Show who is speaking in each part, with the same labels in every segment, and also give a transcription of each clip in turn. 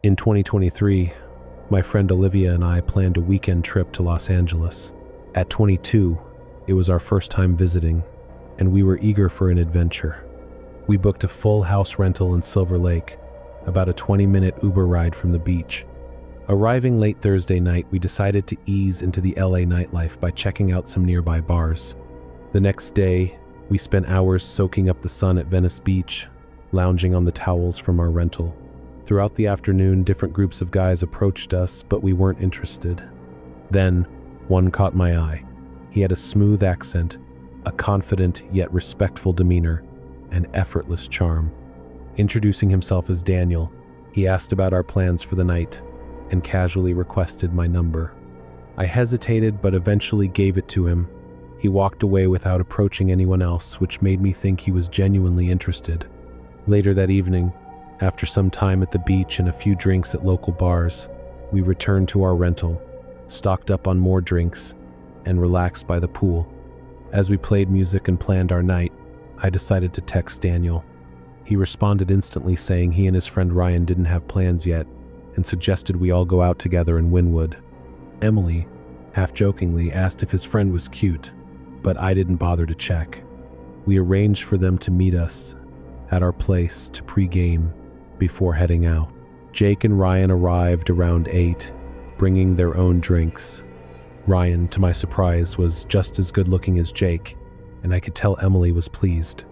Speaker 1: In 2023, my friend Olivia and I planned a weekend trip to Los Angeles. At 22, it was our first time visiting, and we were eager for an adventure. We booked a full house rental in Silver Lake, about a 20-minute Uber ride from the beach. Arriving late Thursday night, we decided to ease into the LA nightlife by checking out some nearby bars. The next day, we spent hours soaking up the sun at Venice Beach, lounging on the towels from our rental. Throughout the afternoon, different groups of guys approached us, but we weren't interested. Then, one caught my eye. He had a smooth accent, a confident yet respectful demeanor, and effortless charm. Introducing himself as Daniel, he asked about our plans for the night and casually requested my number. I hesitated but eventually gave it to him. He walked away without approaching anyone else, which made me think he was genuinely interested. Later that evening, after some time at the beach and a few drinks at local bars, we returned to our rental, stocked up on more drinks, and relaxed by the pool. As we played music and planned our night, I decided to text Daniel. He responded instantly saying he and his friend Ryan didn't have plans yet and suggested we all go out together in Wynwood. Emily, half-jokingly, asked if his friend was cute, but I didn't bother to check. We arranged for them to meet us at our place to pre-game before heading out. Jake and Ryan arrived around 8, bringing their own drinks. Ryan, to my surprise, was just as good-looking as Jake, and I could tell Emily was pleased.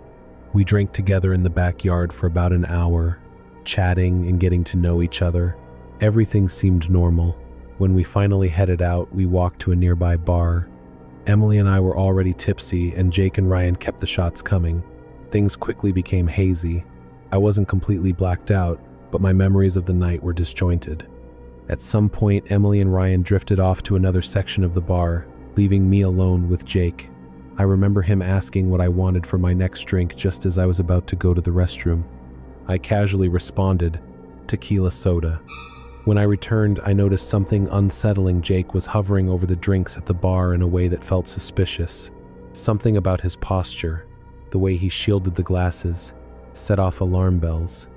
Speaker 1: We drank together in the backyard for about an hour, chatting and getting to know each other. Everything seemed normal. When we finally headed out, we walked to a nearby bar. Emily and I were already tipsy, and Jake and Ryan kept the shots coming. Things quickly became hazy. I wasn't completely blacked out, but my memories of the night were disjointed. At some point, Emily and Ryan drifted off to another section of the bar, leaving me alone with Jake. I remember him asking what I wanted for my next drink just as I was about to go to the restroom. I casually responded, "Tequila soda." When I returned, I noticed something unsettling. Jake was hovering over the drinks at the bar in a way that felt suspicious. Something about his posture, the way he shielded the glasses, set off alarm bells.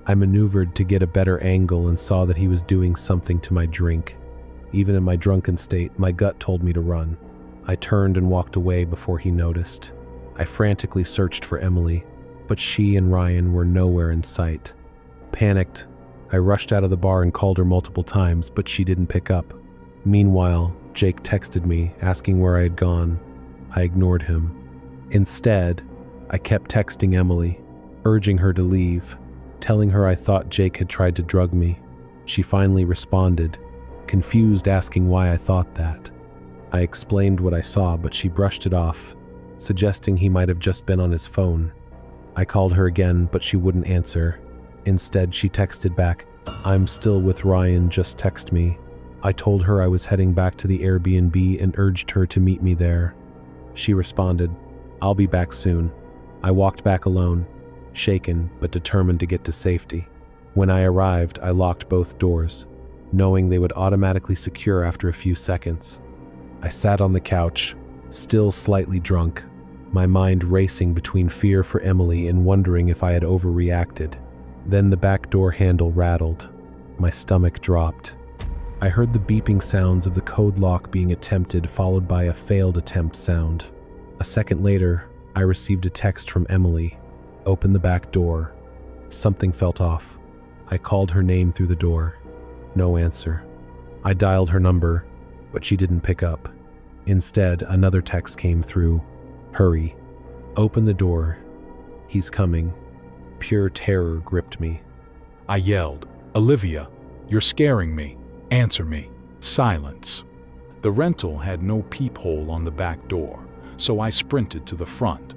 Speaker 1: I maneuvered to get a better angle and saw that he was doing something to my drink. Even in my drunken state, my gut told me to run. I turned and walked away before he noticed. I frantically searched for Emily, but she and Ryan were nowhere in sight. Panicked, I rushed out of the bar and called her multiple times, but she didn't pick up. Meanwhile, Jake texted me, asking where I had gone. I ignored him. Instead, I kept texting Emily, urging her to leave, telling her I thought Jake had tried to drug me. She finally responded, confused, asking why I thought that. I explained what I saw, but she brushed it off, suggesting he might have just been on his phone. I called her again, but she wouldn't answer. Instead, she texted back, "I'm still with Ryan, just text me." I told her I was heading back to the Airbnb and urged her to meet me there. She responded, "I'll be back soon." I walked back alone, shaken but determined to get to safety. When I arrived, I locked both doors, knowing they would automatically secure after a few seconds. I sat on the couch, still slightly drunk, my mind racing between fear for Emily and wondering if I had overreacted. Then the back door handle rattled. My stomach dropped. I heard the beeping sounds of the code lock being attempted, followed by a failed attempt sound. A second later, I received a text from Emily. "Open the back door." Something felt off. I called her name through the door. No answer. I dialed her number, but she didn't pick up. Instead, another text came through. "Hurry. Open the door. He's coming." Pure terror gripped me.
Speaker 2: I yelled, "Olivia, you're scaring me. Answer me." Silence. The rental had no peephole on the back door, so I sprinted to the front.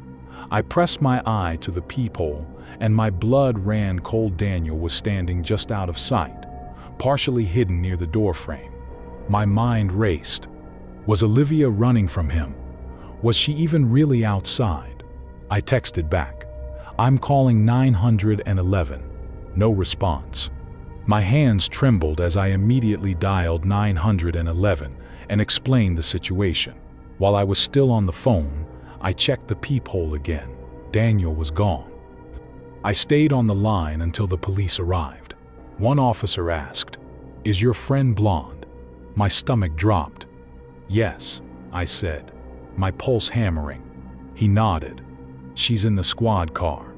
Speaker 2: I pressed my eye to the peephole, and my blood ran cold. Daniel was standing just out of sight, partially hidden near the doorframe. My mind raced. Was Olivia running from him? Was she even really outside? I texted back, "I'm calling 911. No response. My hands trembled as I immediately dialed 911 and explained the situation. While I was still on the phone, I checked the peephole again. Daniel was gone. I stayed on the line until the police arrived. One officer asked, "Is your friend blonde?" My stomach dropped. "Yes," I said, my pulse hammering. He nodded. "She's in the squad car.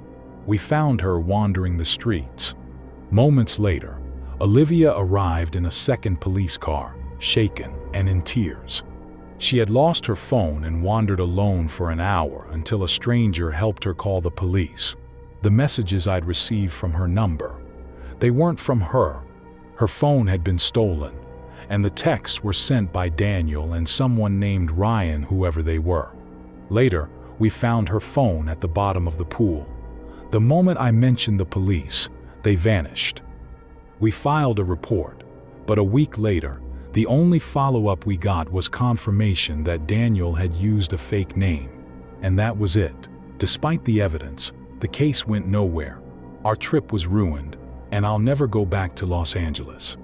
Speaker 2: We found her wandering the streets." Moments later, Olivia arrived in a second police car, shaken and in tears. She had lost her phone and wandered alone for an hour until a stranger helped her call the police. The messages I'd received from her number, they weren't from her. Her phone had been stolen, and the texts were sent by Daniel and someone named Ryan, whoever they were. Later, we found her phone at the bottom of the pool. The moment I mentioned the police, they vanished. We filed a report, but a week later, the only follow-up we got was confirmation that Daniel had used a fake name. And that was it. Despite the evidence, the case went nowhere. Our trip was ruined, and I'll never go back to Los Angeles.